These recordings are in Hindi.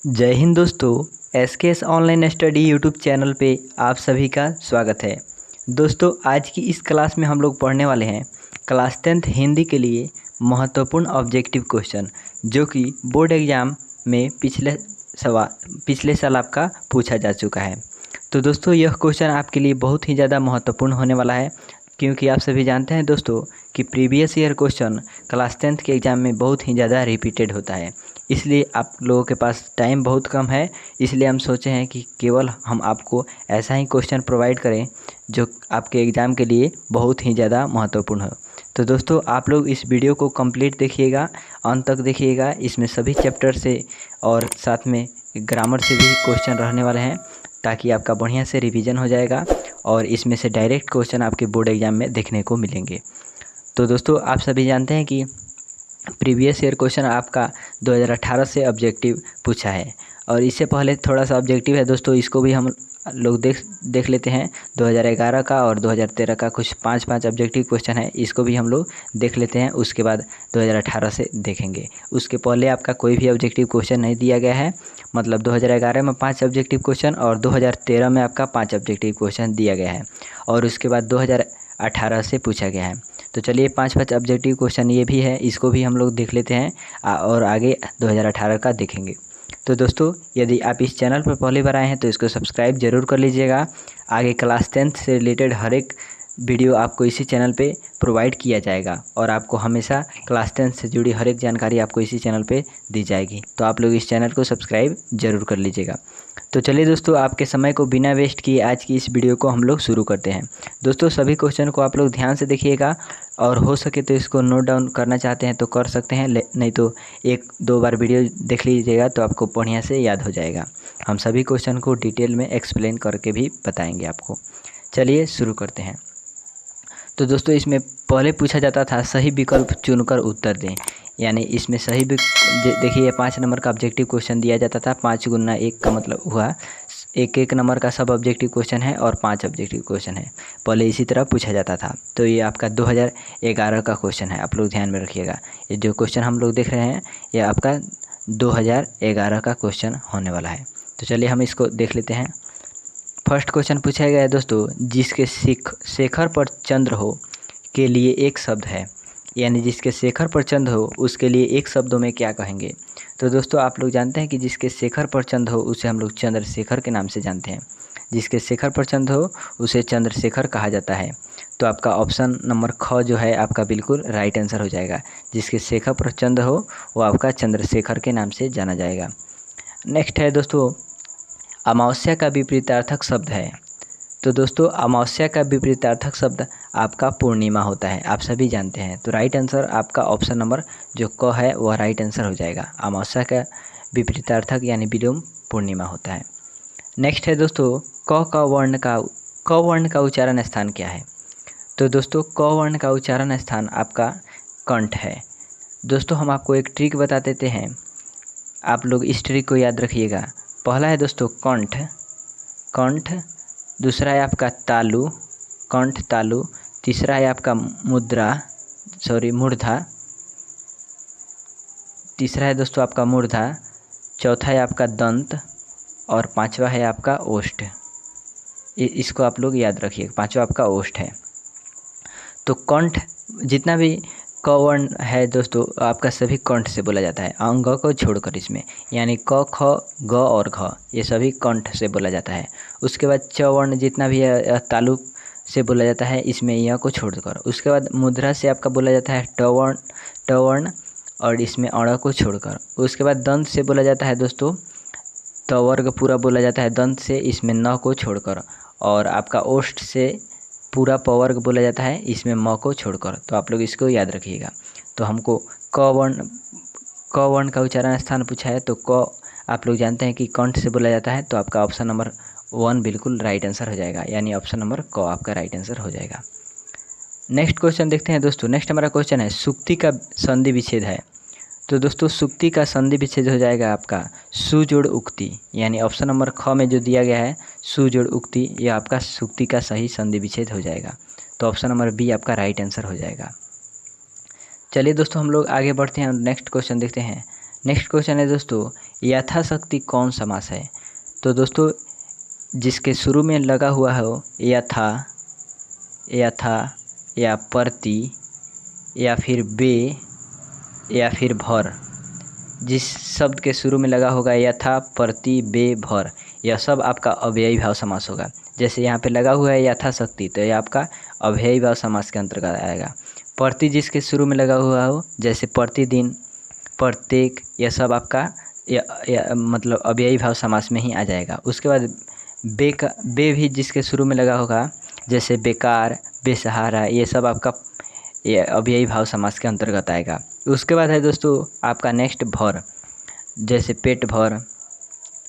जय हिंद दोस्तों। SKS online study YouTube channel पे आप सभी का स्वागत है। दोस्तों आज की इस क्लास में हम लोग पढ़ने वाले हैं क्लास 10th हिंदी के लिए महत्वपूर्ण ऑब्जेक्टिव क्वेश्चन जो कि बोर्ड एग्जाम में पिछले साल आपका पूछा जा चुका है। तो दोस्तों यह क्वेश्चन आपके लिए बहुत ही ज़्यादा महत्वपूर्ण होने वाला है, क्योंकि आप सभी जानते हैं दोस्तों कि previous year question class 10th के एग्ज़ाम में बहुत ही ज़्यादा रिपीटेड होता है। इसलिए आप लोगों के पास टाइम बहुत कम है, इसलिए हम सोचे हैं कि केवल हम आपको ऐसा ही क्वेश्चन प्रोवाइड करें जो आपके एग्ज़ाम के लिए बहुत ही ज़्यादा महत्वपूर्ण हो। तो दोस्तों आप लोग इस वीडियो को कंप्लीट देखिएगा, अंत तक देखिएगा। इसमें सभी चैप्टर से और साथ में ग्रामर से भी क्वेश्चन रहने वाले हैं, ताकि आपका बढ़िया से रिवीजन हो जाएगा और इसमें से डायरेक्ट क्वेश्चन आपके बोर्ड एग्ज़ाम में देखने को मिलेंगे। तो दोस्तों आप सभी जानते हैं कि प्रीवियस ईयर क्वेश्चन आपका 2018 से ऑब्जेक्टिव पूछा है, और इससे पहले थोड़ा सा ऑब्जेक्टिव है दोस्तों, इसको भी हम लोग देख लेते हैं। 2011 का और 2013 का कुछ 5 ऑब्जेक्टिव क्वेश्चन है, इसको भी हम लोग देख लेते हैं। उसके बाद 2018 से देखेंगे। उसके पहले आपका कोई भी ऑब्जेक्टिव क्वेश्चन नहीं दिया गया है, मतलब 2011 में 5 ऑब्जेक्टिव क्वेश्चन और 2013 में आपका 5 ऑब्जेक्टिव क्वेश्चन दिया गया है, और उसके बाद 2018 से पूछा गया है। तो चलिए 5 ऑब्जेक्टिव क्वेश्चन ये भी है, इसको भी हम लोग देख लेते हैं और आगे 2018 का देखेंगे। तो दोस्तों यदि आप इस चैनल पर पहली बार आए हैं तो इसको सब्सक्राइब जरूर कर लीजिएगा। आगे क्लास 10th से रिलेटेड हर एक वीडियो आपको इसी चैनल पे प्रोवाइड किया जाएगा, और आपको हमेशा क्लास 10th से जुड़ी हर एक जानकारी आपको इसी चैनल पे दी जाएगी। तो आप लोग इस चैनल को सब्सक्राइब जरूर कर लीजिएगा। तो चलिए दोस्तों आपके समय को बिना वेस्ट किए आज की इस वीडियो को हम लोग शुरू करते हैं। दोस्तों सभी क्वेश्चन को आप लोग ध्यान से देखिएगा, और हो सके तो इसको नोट डाउन करना चाहते हैं तो कर सकते हैं, नहीं तो 1-2 बार वीडियो देख लीजिएगा तो आपको बढ़िया से याद हो जाएगा। हम सभी क्वेश्चन को डिटेल में एक्सप्लेन करके भी बताएंगे आपको। चलिए शुरू करते हैं। तो दोस्तों इसमें पहले पूछा जाता था सही विकल्प चुनकर उत्तर दें, यानी इसमें सही देखिए 5 नंबर का ऑब्जेक्टिव क्वेश्चन दिया जाता था। 5 गुना 1 का मतलब हुआ 1 नंबर का सब ऑब्जेक्टिव क्वेश्चन है और 5 ऑब्जेक्टिव क्वेश्चन है। पहले इसी तरह पूछा जाता था। तो ये आपका 2011 का क्वेश्चन है, आप लोग ध्यान में रखिएगा। ये जो क्वेश्चन हम लोग देख रहे हैं ये आपका 2011 का क्वेश्चन होने वाला है। तो चलिए हम इसको देख लेते हैं। फर्स्ट क्वेश्चन पूछा गया है दोस्तों, जिसके शेखर पर चंद्र हो के लिए एक शब्द है, यानी जिसके शेखर पर चंद्र हो उसके लिए एक शब्दों में क्या कहेंगे। तो दोस्तों आप लोग जानते हैं कि जिसके शेखर पर चंद्र हो उसे हम लोग चंद्रशेखर के नाम से जानते हैं। जिसके शेखर पर चंद्र हो उसे चंद्रशेखर कहा जाता है। तो आपका ऑप्शन नंबर ख जो है आपका बिल्कुल राइट आंसर हो जाएगा। जिसके शेखर पर चंद्र हो वो आपका चंद्रशेखर के नाम से जाना जाएगा। नेक्स्ट है दोस्तों, अमावस्या का विपरीतार्थक शब्द है। तो दोस्तों अमावस्या का विपरीतार्थक शब्द आपका पूर्णिमा होता है, आप सभी जानते हैं। तो राइट आंसर आपका ऑप्शन नंबर जो क है वह राइट आंसर हो जाएगा। अमावस्या का विपरीतार्थक यानी विलोम पूर्णिमा होता है। नेक्स्ट है दोस्तों, क वर्ण का उच्चारण स्थान क्या है। तो दोस्तों क वर्ण का उच्चारण स्थान आपका कंठ है। दोस्तों हम आपको एक ट्रिक बता देते हैं, आप लोग इस ट्रिक को याद रखिएगा। पहला है दोस्तों कंठ, दूसरा है आपका तालु, कंठ तालु, तीसरा है आपका मूर्धा, तीसरा है दोस्तों आपका मूर्धा, चौथा है आपका दंत, और पांचवा है आपका ओष्ठ। इसको आप लोग याद रखिए, पांचवा आपका ओष्ठ है। तो कंठ जितना भी क वर्ण है दोस्तों आपका सभी कंठ से बोला जाता है, अंग को छोड़कर इसमें, यानी क ख ग और घ ये सभी कंठ से बोला जाता है। उसके बाद च वर्ण जितना भी है तालु से बोला जाता है, इसमें य को छोड़कर। उसके बाद मुद्रा से आपका बोला जाता है ट वर्ण और इसमें अण को छोड़कर। उसके बाद दंत से बोला जाता है दोस्तों त वर्ग पूरा बोला जाता है दंत से, इसमें न को छोड़कर। और आपका ओष्ठ से पूरा पवर्ग बोला जाता है, इसमें म को छोड़कर। तो आप लोग इसको याद रखिएगा। तो हमको क वर्ण का उच्चारण स्थान पूछा है, तो क आप लोग जानते हैं कि कंठ से बोला जाता है। तो आपका ऑप्शन नंबर 1 बिल्कुल राइट आंसर हो जाएगा, यानी ऑप्शन नंबर क आपका राइट आंसर हो जाएगा। नेक्स्ट क्वेश्चन देखते हैं दोस्तों। नेक्स्ट हमारा क्वेश्चन है सुक्ति का संधि विच्छेद है। तो दोस्तों सुक्ति का संधि विच्छेद हो जाएगा आपका सुजोड़ उक्ति, यानी ऑप्शन नंबर ख में जो दिया गया है सुजोड़ उक्ति, यह आपका सुक्ति का सही संधि विच्छेद हो जाएगा। तो ऑप्शन नंबर बी आपका राइट आंसर हो जाएगा। चलिए दोस्तों हम लोग आगे बढ़ते हैं और नेक्स्ट क्वेश्चन देखते हैं। नेक्स्ट क्वेश्चन है दोस्तों, यथाशक्ति कौन समास है? तो दोस्तों जिसके शुरू में लगा हुआ हो यथा, यथा या प्रति या फिर बे या फिर भर, जिस शब्द के शुरू में लगा होगा यथा, प्रति, बे, भर, यह सब आपका अव्ययी भाव समास होगा। जैसे यहाँ पे लगा हुआ है यथाशक्ति, तो यह आपका अव्ययी भाव समास के अंतर्गत आएगा। प्रति जिसके शुरू में लगा हुआ हो, जैसे प्रतिदिन, प्रत्येक, यह सब आपका मतलब अव्ययी भाव समास में ही आ जाएगा। उसके बाद बे भी जिसके शुरू में लगा होगा, जैसे बेकार, बेसहारा, ये सब आपका ये अव्ययी भाव समास के अंतर्गत आएगा। उसके बाद है दोस्तों आपका नेक्स्ट भर, जैसे पेट भर,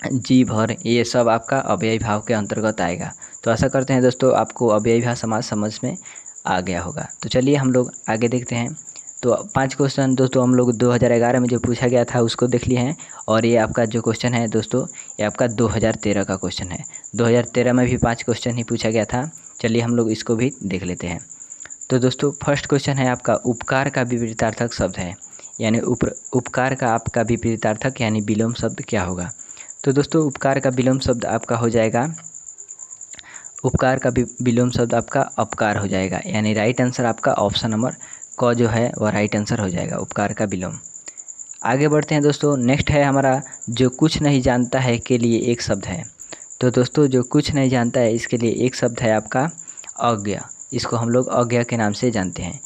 जी भर, ये सब आपका अव्ययी भाव के अंतर्गत आएगा। तो आशा करते हैं दोस्तों आपको अव्ययी भाव समास समझ में आ गया होगा। तो चलिए हम लोग आगे देखते हैं। तो 5 क्वेश्चन दोस्तों हम लोग 2011 में जो पूछा गया था उसको देख लिए हैं, और ये आपका जो क्वेश्चन है दोस्तों ये आपका 2013 का क्वेश्चन है। 2013 में भी 5 क्वेश्चन ही पूछा गया था। चलिए हम लोग इसको भी देख लेते हैं। तो दोस्तों फर्स्ट क्वेश्चन है आपका, उपकार का विपरीतार्थक शब्द है, यानी उपकार का आपका विपरीतार्थक यानी विलोम शब्द क्या होगा? तो दोस्तों उपकार का विलोम शब्द आपका हो जाएगा, उपकार का विलोम शब्द आपका अपकार हो जाएगा, यानी राइट आंसर आपका ऑप्शन नंबर क जो है वह राइट आंसर हो जाएगा, उपकार का विलोम। आगे बढ़ते हैं दोस्तों। नेक्स्ट है हमारा, जो कुछ नहीं जानता है के लिए एक शब्द है। तो दोस्तों जो कुछ नहीं जानता है इसके लिए एक शब्द है आपका अज्ञ, इसको हम लोग अज्ञ के नाम से जानते हैं।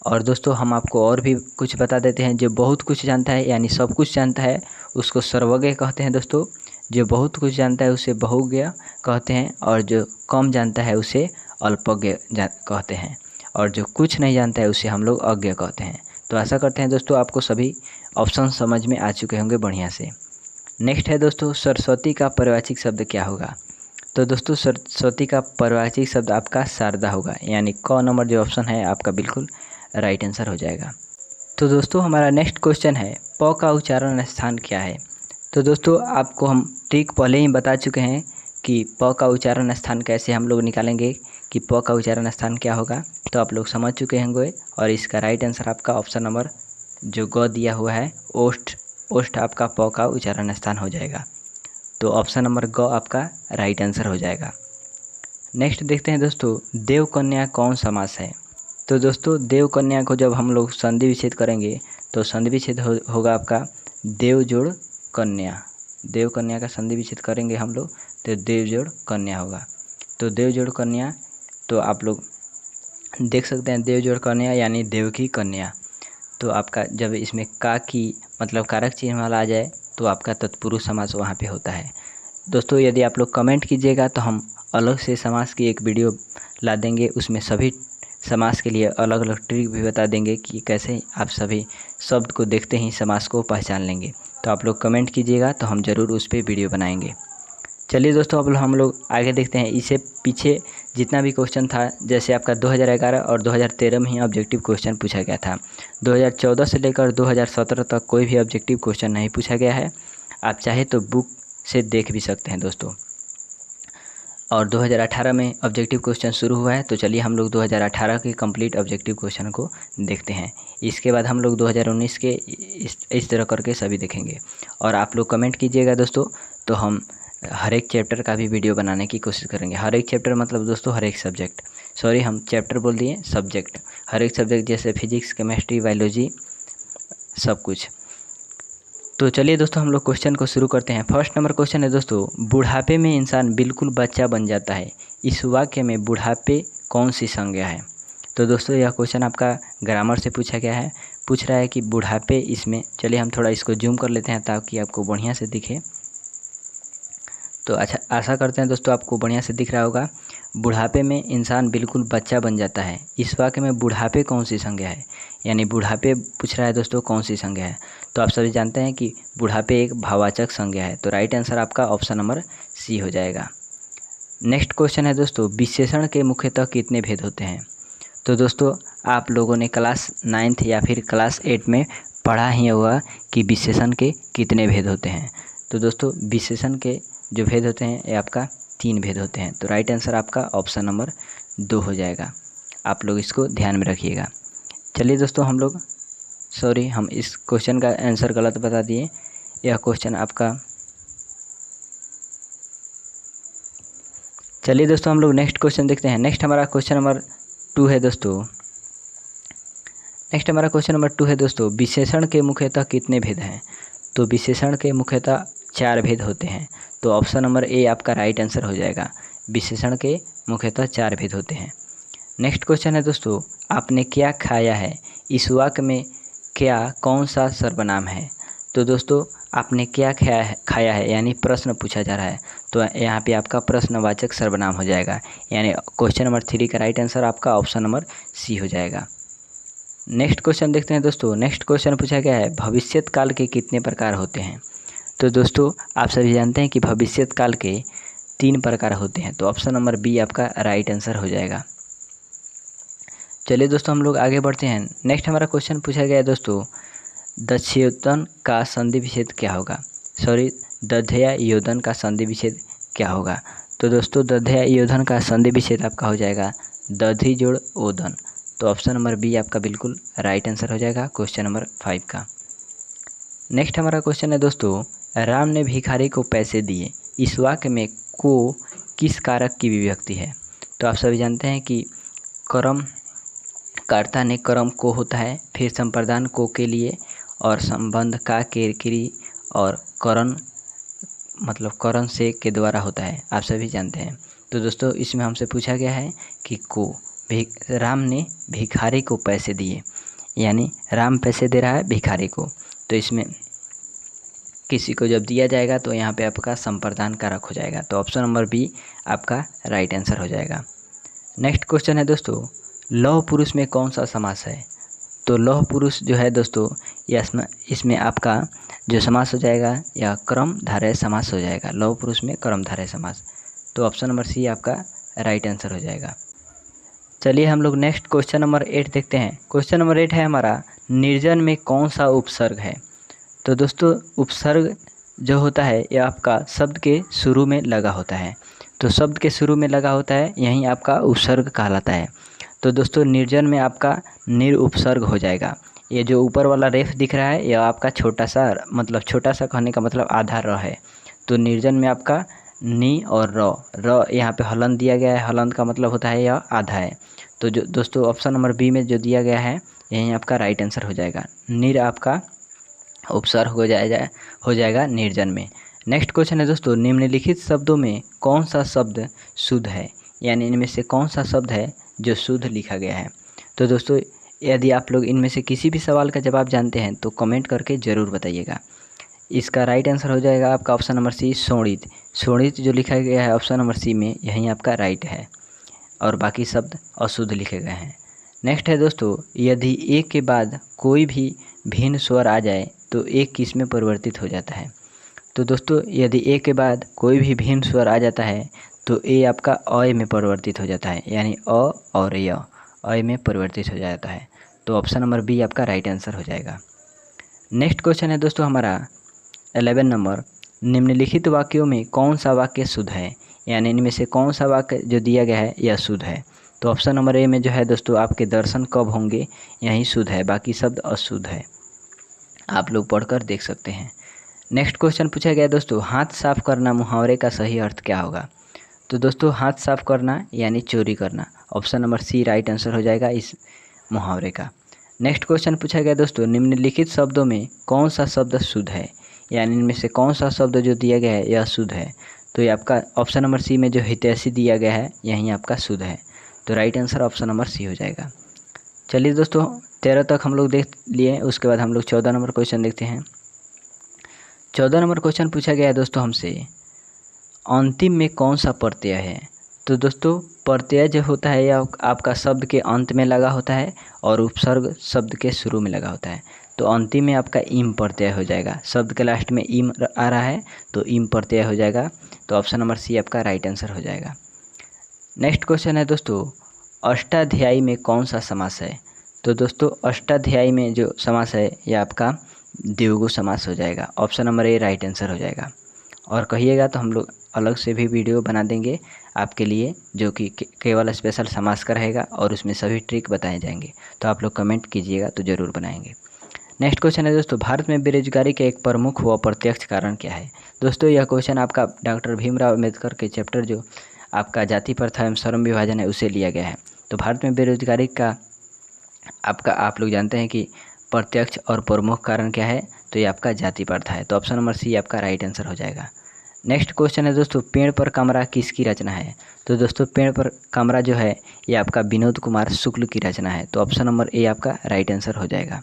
और दोस्तों हम आपको और भी कुछ बता देते हैं, जो बहुत कुछ जानता है यानी सब कुछ जानता है उसको सर्वज्ञ कहते हैं दोस्तों। जो बहुत कुछ जानता है उसे बहुज्ञ कहते हैं, और जो कम जानता है उसे अल्पज्ञ कहते हैं, और जो कुछ नहीं जानता है उसे हम लोग अज्ञ कहते हैं। तो आशा करते हैं दोस्तों आपको सभी ऑप्शन समझ में आ चुके होंगे बढ़िया से। नेक्स्ट है दोस्तों, सरस्वती का पारिभाषिक शब्द क्या होगा? तो दोस्तों सरस्वती का पारिभाषिक शब्द आपका शारदा होगा, यानी क नंबर जो ऑप्शन है आपका बिल्कुल राइट आंसर हो जाएगा। तो दोस्तों हमारा नेक्स्ट क्वेश्चन है, प का उच्चारण स्थान क्या है? तो दोस्तों आपको हम ट्रिक पहले ही बता चुके हैं कि प का उच्चारण स्थान कैसे हम लोग निकालेंगे, कि प का उच्चारण स्थान क्या होगा, तो आप लोग समझ चुके होंगे। और इसका राइट आंसर आपका ऑप्शन नंबर जो ग दिया हुआ है ओष्ठ, ओष्ठ आपका प का उच्चारण स्थान हो जाएगा। तो ऑप्शन नंबर ग आपका राइट आंसर हो जाएगा। नेक्स्ट देखते हैं दोस्तों, देव कन्या कौन समास है? तो दोस्तों देव कन्या को जब हम लोग संधि विच्छेद करेंगे तो संधि विच्छेद होगा आपका देव जोड़ कन्या। देव कन्या का संधि विच्छेद करेंगे हम लोग तो देव जोड़ कन्या होगा। तो देव जोड़ कन्या, तो आप लोग देख सकते हैं देव जोड़ कन्या यानी देव की कन्या। तो आपका जब इसमें का की मतलब कारक चिन्ह वाला आ जाए तो आपका तत्पुरुष समास वहाँ पे होता है। दोस्तों यदि आप लोग कमेंट कीजिएगा तो हम अलग से समास की एक वीडियो ला देंगे, उसमें सभी समास के लिए अलग अलग ट्रिक भी बता देंगे कि कैसे आप सभी शब्द को देखते ही समास को पहचान लेंगे। तो आप लोग कमेंट कीजिएगा तो हम ज़रूर उस पर वीडियो बनाएंगे। चलिए दोस्तों अब हम लोग आगे देखते हैं। इससे पीछे जितना भी क्वेश्चन था, जैसे आपका 2011 और 2013 में ही ऑब्जेक्टिव क्वेश्चन पूछा गया था, 2014 से लेकर 2017 तक कोई भी ऑब्जेक्टिव क्वेश्चन नहीं पूछा गया है। आप चाहे तो बुक से देख भी सकते हैं दोस्तों। और 2018 में ऑब्जेक्टिव क्वेश्चन शुरू हुआ है, तो चलिए हम लोग 2018 के कंप्लीट ऑब्जेक्टिव क्वेश्चन को देखते हैं। इसके बाद हम लोग 2019 के इस तरह करके सभी देखेंगे। और आप लोग कमेंट कीजिएगा दोस्तों, तो हम हर एक चैप्टर का भी वीडियो बनाने की कोशिश करेंगे। हर एक चैप्टर मतलब दोस्तों हर एक सब्जेक्ट, सॉरी हम चैप्टर बोल दिए, सब्जेक्ट, हर एक सब्जेक्ट जैसे फिजिक्स, केमिस्ट्री, बायोलॉजी, सब कुछ। तो चलिए दोस्तों हम लोग क्वेश्चन को शुरू करते हैं। फर्स्ट नंबर क्वेश्चन है दोस्तों, बुढ़ापे में इंसान बिल्कुल बच्चा बन जाता है, इस वाक्य में बुढ़ापे कौन सी संज्ञा है? तो दोस्तों यह क्वेश्चन आपका ग्रामर से पूछा गया है। पूछ रहा है कि बुढ़ापे, इसमें चलिए हम थोड़ा इसको जूम कर लेते हैं ताकि आपको बढ़िया से दिखे। तो अच्छा, आशा करते हैं दोस्तों आपको बढ़िया से दिख रहा होगा। बुढ़ापे में इंसान बिल्कुल बच्चा बन जाता है, इस वाक्य में बुढ़ापे कौन सी संज्ञा है? यानी बुढ़ापे पूछ रहा है दोस्तों कौन सी संज्ञा है। तो आप सभी जानते हैं कि बुढ़ापे एक भाववाचक संज्ञा है। तो राइट आंसर आपका ऑप्शन नंबर सी हो जाएगा। नेक्स्ट क्वेश्चन है दोस्तों, विशेषण के मुख्यतः कितने भेद होते हैं? तो दोस्तों आप लोगों ने क्लास 9th या फिर क्लास 8 में पढ़ा ही होगा कि विशेषण के कितने भेद होते हैं। तो दोस्तों विशेषण के जो भेद होते हैं ये आपका 3 भेद होते हैं। तो राइट आंसर आपका ऑप्शन नंबर 2 हो जाएगा। आप लोग इसको ध्यान में रखिएगा। चलिए दोस्तों हम लोग सॉरी, हम इस क्वेश्चन का आंसर गलत बता दिए। यह क्वेश्चन आपका, चलिए दोस्तों हम लोग नेक्स्ट क्वेश्चन देखते हैं। नेक्स्ट हमारा क्वेश्चन नंबर 2 है दोस्तों। नेक्स्ट हमारा क्वेश्चन नंबर 2 है दोस्तों, विशेषण के मुख्यतः कितने भेद हैं? तो विशेषण के मुख्यतः 4 भेद होते हैं। तो ऑप्शन नंबर ए आपका राइट आंसर हो जाएगा। विशेषण के मुख्यतः 4 भेद होते हैं। नेक्स्ट क्वेश्चन है दोस्तों, आपने क्या खाया है? इस वाक्य में क्या कौन सा सर्वनाम है? तो दोस्तों आपने क्या खाया है यानी प्रश्न पूछा जा रहा है, तो यहाँ पे आपका प्रश्नवाचक सर्वनाम हो जाएगा। यानी क्वेश्चन नंबर 3 का राइट आंसर आपका ऑप्शन नंबर सी हो जाएगा। नेक्स्ट क्वेश्चन देखते हैं दोस्तों। नेक्स्ट क्वेश्चन पूछा गया है, भविष्यत काल के कितने प्रकार होते हैं? तो दोस्तों आप सभी जानते हैं कि भविष्यत काल के 3 प्रकार होते हैं। तो ऑप्शन नंबर बी आपका राइट आंसर हो जाएगा। चलिए दोस्तों हम लोग आगे बढ़ते हैं। नेक्स्ट हमारा क्वेश्चन पूछा गया है दोस्तों, दध्ययोदन का संधि विच्छेद क्या होगा? सॉरी, दध्ययोदन का संधि विच्छेद क्या होगा? तो दोस्तों दध्ययोदन का संधि विच्छेद आपका हो जाएगा दधि जोड़ ओदन। तो ऑप्शन नंबर बी आपका बिल्कुल राइट आंसर हो जाएगा क्वेश्चन नंबर 5 का। नेक्स्ट हमारा क्वेश्चन है दोस्तों, राम ने भिखारी को पैसे दिए। इस वाक्य में को किस कारक की विभक्ति है? तो आप सभी जानते हैं कि कर्म कर्ता ने कर्म को होता है, फिर संप्रदान को के लिए, और संबंध का के और करण मतलब करण से के द्वारा होता है, आप सभी जानते हैं। तो दोस्तों इसमें हमसे पूछा गया है कि को राम ने भिखारी को पैसे दिए, यानी राम पैसे दे रहा है भिखारी को। तो इसमें किसी को जब दिया जाएगा तो यहाँ पे आपका संप्रदान कारक हो जाएगा। तो ऑप्शन नंबर बी आपका राइट आंसर हो जाएगा। नेक्स्ट क्वेश्चन है दोस्तों, लौह पुरुष में कौन सा समास है? तो लौह पुरुष जो है दोस्तों इसमें आपका जो समास हो जाएगा या कर्मधारय समास हो जाएगा। लौह पुरुष में कर्मधारय समास। तो ऑप्शन नंबर सी आपका राइट आंसर हो जाएगा। चलिए हम लोग नेक्स्ट क्वेश्चन नंबर 8 देखते हैं। क्वेश्चन नंबर 8 है हमारा, निर्जन में कौन सा उपसर्ग है? तो दोस्तों उपसर्ग जो होता है यह आपका शब्द के शुरू में लगा होता है। तो शब्द के शुरू में लगा होता है, यही आपका उपसर्ग कहलाता है। तो दोस्तों निर्जन में आपका निर उपसर्ग हो जाएगा। ये जो ऊपर वाला रेफ दिख रहा है यह आपका छोटा सा छोटा सा कहने का मतलब आधा र है। तो निर्जन में आपका नी और र यहाँ पे हलन दिया गया है। हलन का मतलब होता है यह आधा है। तो जो दोस्तों ऑप्शन नंबर बी में जो दिया गया है यही आपका राइट आंसर हो जाएगा। निर आपका उपसर्ग हो जाएगा निर्जन में। नेक्स्ट क्वेश्चन है दोस्तों, निम्नलिखित शब्दों में कौन सा शब्द शुद्ध है? यानी इनमें से कौन सा शब्द है जो शुद्ध लिखा गया है? तो दोस्तों यदि आप लोग इनमें से किसी भी सवाल का जवाब जानते हैं तो कमेंट करके ज़रूर बताइएगा। इसका राइट आंसर हो जाएगा आपका ऑप्शन नंबर सी शोणित। शोणित जो लिखा गया है ऑप्शन नंबर सी में यही आपका राइट है, और बाकी शब्द अशुद्ध लिखे गए हैं। नेक्स्ट है दोस्तों, यदि एक के बाद कोई भी भिन्न स्वर आ जाए तो एक किस में परिवर्तित हो जाता है? तो दोस्तों यदि ए के बाद कोई भी भिन्न स्वर आ जाता है तो ए आपका अ में परिवर्तित हो जाता है, यानी अ और य अ में परिवर्तित हो जाता है। तो ऑप्शन नंबर बी आपका राइट आंसर हो जाएगा। नेक्स्ट क्वेश्चन है दोस्तों हमारा 11 नंबर, निम्नलिखित वाक्यों में कौन सा वाक्य शुद्ध है? यानी इनमें से कौन सा वाक्य जो दिया गया है यह शुद्ध है? तो ऑप्शन नंबर ए में जो है दोस्तों, आपके दर्शन कब होंगे, यही शुद्ध है, बाकी शब्द अशुद्ध है। आप लोग पढ़कर देख सकते हैं। नेक्स्ट क्वेश्चन पूछा गया दोस्तों, हाथ साफ करना मुहावरे का सही अर्थ क्या होगा? तो दोस्तों हाथ साफ करना यानी चोरी करना। Option number C right answer हो जाएगा इस मुहावरे का। नेक्स्ट क्वेश्चन पूछा गया दोस्तों, निम्नलिखित शब्दों में कौन सा शब्द शुद्ध है? यानी इनमें से कौन सा शब्द जो दिया गया है यह शुद्ध है? तो ये आपका ऑप्शन नंबर सी में जो हितैषी दिया गया है यही आपका शुद्ध है। तो right answer option number C हो जाएगा। चलिए दोस्तों 13 तक हम लोग देख लिए, उसके बाद हम लोग 14 नंबर क्वेश्चन देखते हैं। 14 नंबर क्वेश्चन पूछा गया है दोस्तों हमसे, अंतिम में कौन सा प्रत्यय है? तो दोस्तों प्रत्यय जो होता है यह आपका शब्द के अंत में लगा होता है और उपसर्ग शब्द के शुरू में लगा होता है। तो अंतिम में आपका इम प्रत्यय हो जाएगा। शब्द के लास्ट में इम आ रहा है तो इम प्रत्यय हो जाएगा। तो ऑप्शन नंबर सी आपका राइट आंसर हो जाएगा। नेक्स्ट क्वेश्चन है दोस्तों, अष्टाध्यायी में कौन सा समास है? तो दोस्तों अष्टाध्यायी में जो समास है यह आपका द्विगु समास हो जाएगा। Option number A right answer हो जाएगा। और कहिएगा तो हम लोग अलग से भी वीडियो बना देंगे आपके लिए, जो कि केवल स्पेशल समास का रहेगा और उसमें सभी ट्रिक बताए जाएंगे। तो आप लोग कमेंट कीजिएगा तो ज़रूर बनाएंगे। नेक्स्ट क्वेश्चन है दोस्तों, भारत में बेरोजगारी के एक प्रमुख व प्रत्यक्ष कारण क्या है। दोस्तों यह क्वेश्चन आपका डॉक्टर भीमराव अम्बेडकर के चैप्टर जो आपका जाति प्रथा एवं श्रम विभाजन है उसे लिया गया है। तो भारत में बेरोजगारी का आप लोग जानते हैं कि प्रत्यक्ष और प्रमुख कारण क्या है, तो ये आपका जाति प्रथा है। तो ऑप्शन नंबर सी आपका राइट आंसर हो जाएगा। नेक्स्ट क्वेश्चन है दोस्तों, पेड़ पर कमरा किसकी रचना है। तो दोस्तों पेड़ पर कमरा जो है ये आपका विनोद कुमार शुक्ल की रचना है। तो ऑप्शन नंबर ए आपका राइट आंसर हो जाएगा।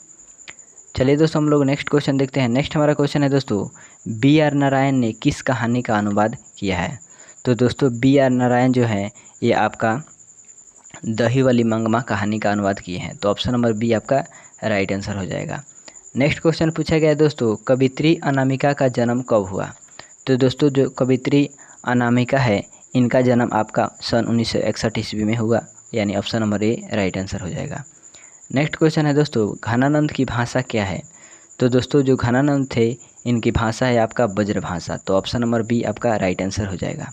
चलिए दोस्तों हम लोग नेक्स्ट क्वेश्चन देखते हैं। नेक्स्ट हमारा क्वेश्चन है दोस्तों, बी आर नारायण ने किस कहानी का अनुवाद किया है। तो दोस्तों बी आर नारायण जो है ये आपका दही वाली मंगमा कहानी का अनुवाद किए हैं। तो ऑप्शन नंबर बी आपका राइट आंसर हो जाएगा। नेक्स्ट क्वेश्चन पूछा गया है दोस्तों, कवित्री अनामिका का जन्म कब हुआ। तो दोस्तों जो कवित्री अनामिका है इनका जन्म आपका सन 1961 ईस्वी में हुआ, यानी option number A right answer हो जाएगा। नेक्स्ट क्वेश्चन है दोस्तों, घनानंद की भाषा क्या है। तो दोस्तों जो घनानंद थे इनकी भाषा है आपका ब्रज भाषा। तो ऑप्शन नंबर बी आपका राइट आंसर हो जाएगा।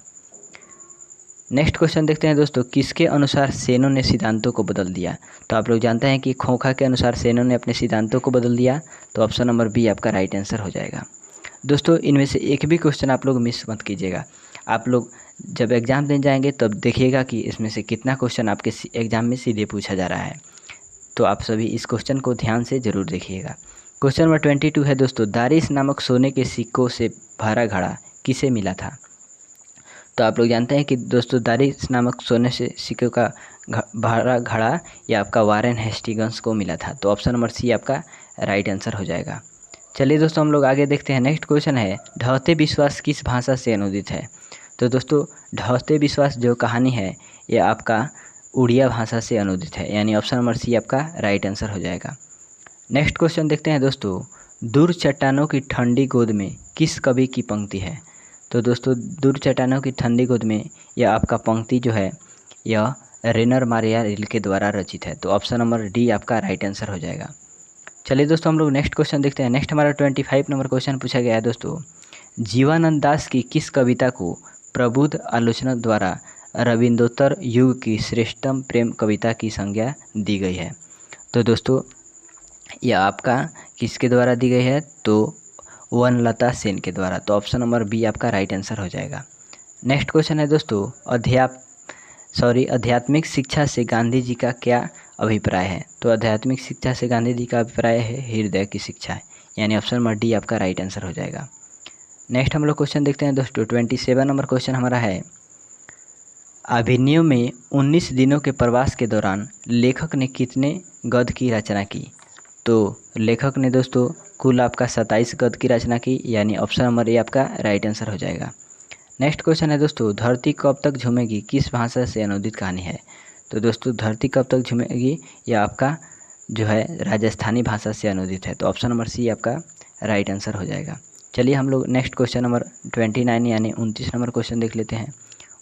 नेक्स्ट क्वेश्चन देखते हैं दोस्तों, किसके अनुसार सेनों ने सिद्धांतों को बदल दिया। तो आप लोग जानते हैं कि खोखा के अनुसार सेनों ने अपने सिद्धांतों को बदल दिया। तो ऑप्शन नंबर बी आपका राइट आंसर हो जाएगा। दोस्तों इनमें से एक भी क्वेश्चन आप लोग मिस मत कीजिएगा। आप लोग जब एग्ज़ाम देने जाएंगे तब देखिएगा कि इसमें से कितना क्वेश्चन आपके एग्ज़ाम में सीधे पूछा जा रहा है। तो आप सभी इस क्वेश्चन को ध्यान से ज़रूर देखिएगा। क्वेश्चन नंबर 22 है दोस्तों, दारिस नामक सोने के सिक्कों से भरा घड़ा किसे मिला था। तो आप लोग जानते हैं कि दोस्तों दारिस नामक सोने से सिक्कों का भरा घड़ा ये आपका वारेन हेस्टिंग्स को मिला था। तो ऑप्शन नंबर सी आपका राइट आंसर हो जाएगा। चलिए दोस्तों हम लोग आगे देखते हैं। नेक्स्ट क्वेश्चन है, ढहते विश्वास किस भाषा से अनुदित है। तो दोस्तों ढहते विश्वास जो कहानी है ये आपका उड़िया भाषा से अनुदित है, यानी ऑप्शन नंबर सी आपका राइट आंसर हो जाएगा। नेक्स्ट क्वेश्चन देखते हैं दोस्तों, दूर चट्टानों की ठंडी गोद में किस कवि की पंक्ति है। तो दोस्तों दूर चट्टानों की ठंडी गोद में यह आपका पंक्ति जो है यह रेनर मारिया रिल के द्वारा रचित है। तो ऑप्शन नंबर डी आपका राइट आंसर हो जाएगा। चलिए दोस्तों हम लोग नेक्स्ट क्वेश्चन देखते हैं। नेक्स्ट हमारा 25 नंबर क्वेश्चन पूछा गया है दोस्तों, जीवानंद दास की किस कविता को प्रबुद्ध आलोचना द्वारा रविंद्रोत्तर युग की श्रेष्ठतम प्रेम कविता की संज्ञा दी गई है। तो दोस्तों यह आपका किसके द्वारा दी गई है, तो वनलता सेन के द्वारा। तो ऑप्शन नंबर बी आपका राइट आंसर हो जाएगा। नेक्स्ट क्वेश्चन है दोस्तों, आध्यात्मिक शिक्षा से गांधी जी का क्या अभिप्राय है। तो आध्यात्मिक शिक्षा से गांधी जी का अभिप्राय है हृदय की शिक्षा है, यानी ऑप्शन नंबर डी आपका राइट आंसर हो जाएगा। नेक्स्ट हम लोग क्वेश्चन देखते हैं दोस्तों, 27 नंबर क्वेश्चन हमारा है, अभिनयों में 19 दिनों के प्रवास के दौरान लेखक ने कितने गद्य की रचना की। तो लेखक ने दोस्तों कुल आपका 27 गद्य की रचना की, यानी ऑप्शन नंबर ए आपका राइट आंसर हो जाएगा। नेक्स्ट क्वेश्चन है दोस्तों, धरती कब तक झूमेगी किस भाषा से अनुदित कहानी है। तो दोस्तों धरती कब तक झूमेगी यह आपका जो है राजस्थानी भाषा से अनुदित है। तो ऑप्शन नंबर सी आपका राइट आंसर हो जाएगा। चलिए हम लोग नेक्स्ट क्वेश्चन नंबर 29 यानी 29 नंबर क्वेश्चन देख लेते हैं।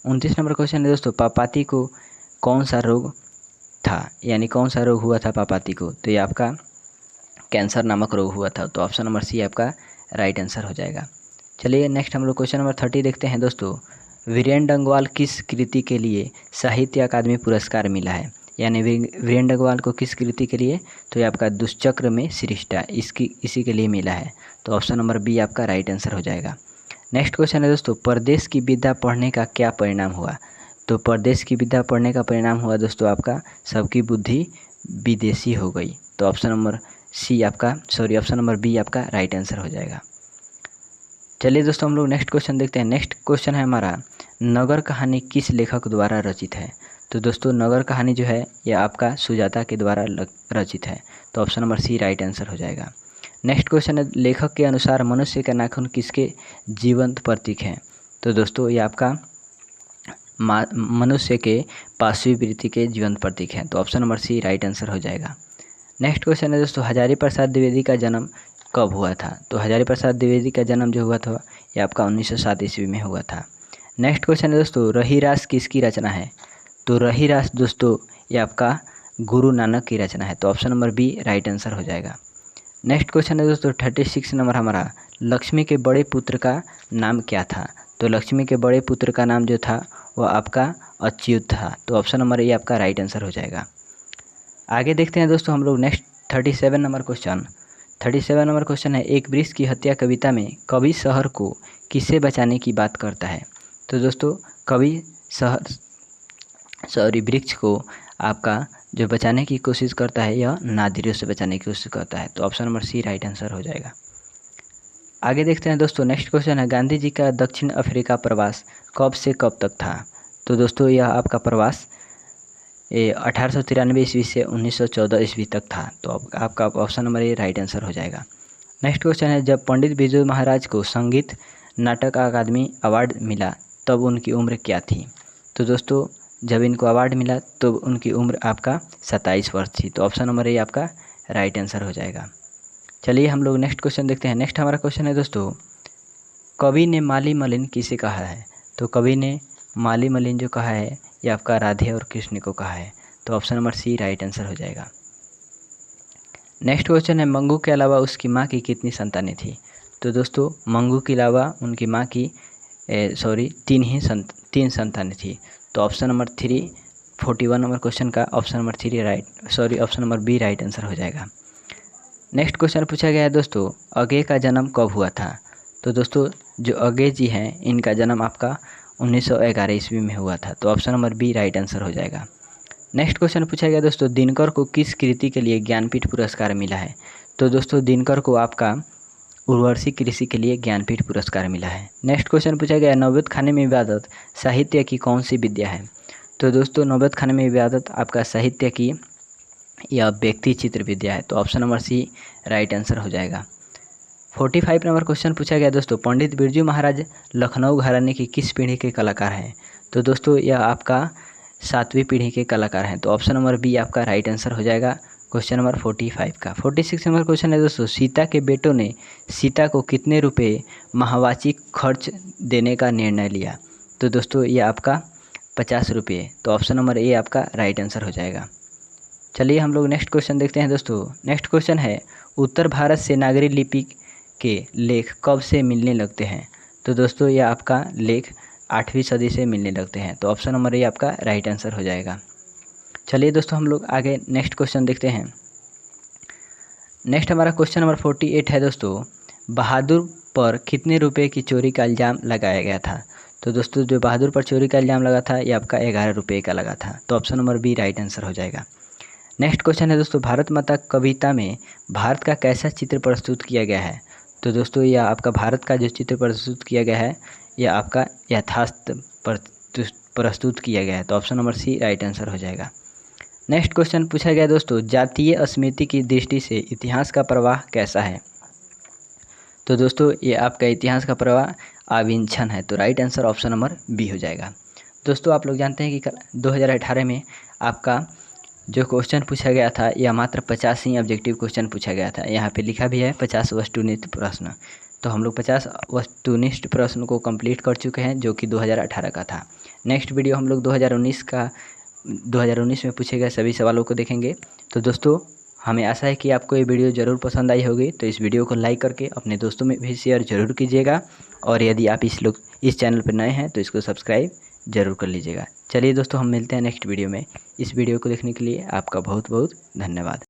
29 नंबर क्वेश्चन है दोस्तों, पापाती को कौन सा रोग था, यानी कौन सा रोग हुआ था पापाती को। तो ये आपका कैंसर नामक रोग हुआ था। तो ऑप्शन नंबर सी आपका राइट आंसर हो जाएगा। चलिए नेक्स्ट हम लोग क्वेश्चन नंबर 30 देखते हैं दोस्तों, वीरेन डंगवाल किस कृति के लिए साहित्य अकादमी पुरस्कार मिला है, यानी वीरेन डंगवाल को किस कृति के लिए, तो ये आपका दुष्चक्र में सृष्टा इसी के लिए मिला है। तो ऑप्शन नंबर बी आपका राइट आंसर हो जाएगा। नेक्स्ट क्वेश्चन है दोस्तों, परदेश की विद्या पढ़ने का क्या परिणाम हुआ। तो परदेश की विद्या पढ़ने का परिणाम हुआ दोस्तों आपका सबकी बुद्धि विदेशी हो गई। तो option number option number B आपका राइट आंसर हो जाएगा। चलिए दोस्तों हम लोग नेक्स्ट क्वेश्चन देखते हैं। नेक्स्ट क्वेश्चन है हमारा, नगर कहानी किस लेखक द्वारा रचित है। तो दोस्तों नगर कहानी जो है यह आपका सुजाता के द्वारा रचित है। तो option number C right answer हो जाएगा। नेक्स्ट क्वेश्चन है, लेखक के अनुसार मनुष्य का नाखून किसके जीवंत प्रतीक हैं। तो दोस्तों ये आपका मनुष्य के पाशवी वृत्ति के जीवंत प्रतीक हैं। तो option number C right answer हो जाएगा। नेक्स्ट क्वेश्चन है दोस्तों, हजारी प्रसाद द्विवेदी का जन्म कब हुआ था। तो हजारी प्रसाद द्विवेदी का जन्म जो हुआ था ये आपका 1907 ईस्वी में हुआ था। नेक्स्ट क्वेश्चन है दोस्तों, रहीरास किसकी रचना है। तो रहीरास दोस्तों ये आपका गुरु नानक की रचना है। तो option number B right answer हो जाएगा। नेक्स्ट क्वेश्चन है दोस्तों 36 नंबर हमारा, लक्ष्मी के बड़े पुत्र का नाम क्या था। तो लक्ष्मी के बड़े पुत्र का नाम जो था वह आपका अच्युत था। तो ऑप्शन नंबर ए आपका राइट आंसर हो जाएगा। आगे देखते हैं दोस्तों हम लोग next 37 number question, 37 number question है, एक वृक्ष की हत्या कविता में कवि शहर को किससे बचाने की बात करता है? तो दोस्तों कवि वृक्ष को आपका जो बचाने की कोशिश करता है यह नादिरों से बचाने की कोशिश करता है। तो option number C right answer हो जाएगा। आगे देखते हैं दोस्तों, नेक्स्ट क्वेश्चन है, गांधी जी का दक्षिण अफ्रीका प्रवास कब से कब तक था? तो दोस्तों यह आपका प्रवास 1893 ईस्वी से 1914 ईस्वी तक था। तो आपका option number A right answer हो जाएगा। नेक्स्ट क्वेश्चन है, जब पंडित बिरजू महाराज को संगीत नाटक अकादमी अवार्ड मिला तब उनकी उम्र क्या थी? तो दोस्तों जब इनको अवार्ड मिला तो उनकी उम्र आपका 27 वर्ष थी। तो ऑप्शन नंबर ए आपका राइट आंसर हो जाएगा। चलिए हम लोग नेक्स्ट क्वेश्चन देखते हैं। नेक्स्ट हमारा क्वेश्चन है दोस्तों, कवि ने माली मलिन किसे कहा है? तो कवि ने माली मलिन जो कहा है ये आपका राधे और कृष्ण को कहा है। तो option number C right answer हो जाएगा। नेक्स्ट क्वेश्चन है, मंगू के अलावा उसकी माँ की कितनी संतानें थी? तो दोस्तों मंगू के अलावा उनकी माँ की तीन संतानें थी। तो ऑप्शन नंबर 41 नंबर क्वेश्चन का option number B right answer हो जाएगा। नेक्स्ट क्वेश्चन पूछा गया है दोस्तों, अगे का जन्म कब हुआ था? तो दोस्तों जो अगे जी हैं इनका जन्म आपका 1911 ईस्वी में हुआ था। तो option number B right answer हो जाएगा। नेक्स्ट क्वेश्चन पूछा गया दोस्तों, दिनकर को किस कृति के लिए ज्ञानपीठ पुरस्कार मिला है? तो दोस्तों दिनकर को आपका उर्वशी कृषि के लिए ज्ञानपीठ पुरस्कार मिला है। नेक्स्ट क्वेश्चन पूछा गया, नौबत खाने में इबादत साहित्य की कौन सी विद्या है? तो दोस्तों नौबत खाने में इबादत आपका साहित्य की या व्यक्ति चित्र विद्या है। तो option number C right answer हो जाएगा। 45 नंबर क्वेश्चन पूछा गया दोस्तों, पंडित बिरजू महाराज लखनऊ घराने की किस पीढ़ी के कलाकार हैं? तो दोस्तों यह आपका 7वीं पीढ़ी के कलाकार हैं। तो ऑप्शन नंबर बी आपका राइट आंसर हो जाएगा क्वेश्चन नंबर 45 का। 46 नंबर क्वेश्चन है दोस्तों, सीता के बेटों ने सीता को कितने रुपए माहवाची खर्च देने का निर्णय लिया? तो दोस्तों ये आपका 50 रुपये। तो ऑप्शन नंबर ए आपका राइट आंसर हो जाएगा। चलिए हम लोग नेक्स्ट क्वेश्चन देखते हैं दोस्तों। नेक्स्ट क्वेश्चन है, उत्तर भारत से नागरी लिपि के लेख कब से मिलने लगते हैं? तो दोस्तों यह आपका लेख 8वीं सदी से मिलने लगते हैं। तो ऑप्शन नंबर ए आपका राइट आंसर हो जाएगा। चलिए दोस्तों हम लोग आगे नेक्स्ट क्वेश्चन देखते हैं। नेक्स्ट हमारा क्वेश्चन नंबर 48 है दोस्तों, बहादुर पर कितने रुपए की चोरी का इल्ज़ाम लगाया गया था? तो दोस्तों जो बहादुर पर चोरी का इल्ज़ाम लगा था ये आपका 11 रुपये का लगा था। तो option number B right answer हो जाएगा। नेक्स्ट क्वेश्चन है दोस्तों, भारत माता कविता में भारत का कैसा चित्र प्रस्तुत किया गया है? तो दोस्तों यह आपका भारत का जो चित्र प्रस्तुत किया गया है यह आपका यथार्थ प्रस्तुत किया गया है। तो option number C right answer हो जाएगा। नेक्स्ट क्वेश्चन पूछा गया दोस्तों, जातीय अस्मिता की दृष्टि से इतिहास का प्रवाह कैसा है? तो दोस्तों ये आपका इतिहास का प्रवाह अविच्छन है। तो right answer option number B हो जाएगा। दोस्तों आप लोग जानते हैं कि 2018 में आपका जो क्वेश्चन पूछा गया था यह मात्र 50 ही ऑब्जेक्टिव क्वेश्चन पूछा गया था। यहाँ पे लिखा भी है 50 वस्तुनिष्ठ प्रश्न। तो हम लोग 50 वस्तुनिष्ठ प्रश्न को कंप्लीट कर चुके हैं जो कि 2018 का था। नेक्स्ट वीडियो हम लोग 2019 में पूछे गए सभी सवालों को देखेंगे। तो दोस्तों हमें आशा है कि आपको ये वीडियो ज़रूर पसंद आई होगी। तो इस वीडियो को लाइक करके अपने दोस्तों में भी शेयर ज़रूर कीजिएगा और यदि आप इस चैनल पर नए हैं तो इसको सब्सक्राइब ज़रूर कर लीजिएगा। चलिए दोस्तों हम मिलते हैं नेक्स्ट वीडियो में। इस वीडियो को देखने के लिए आपका बहुत बहुत धन्यवाद।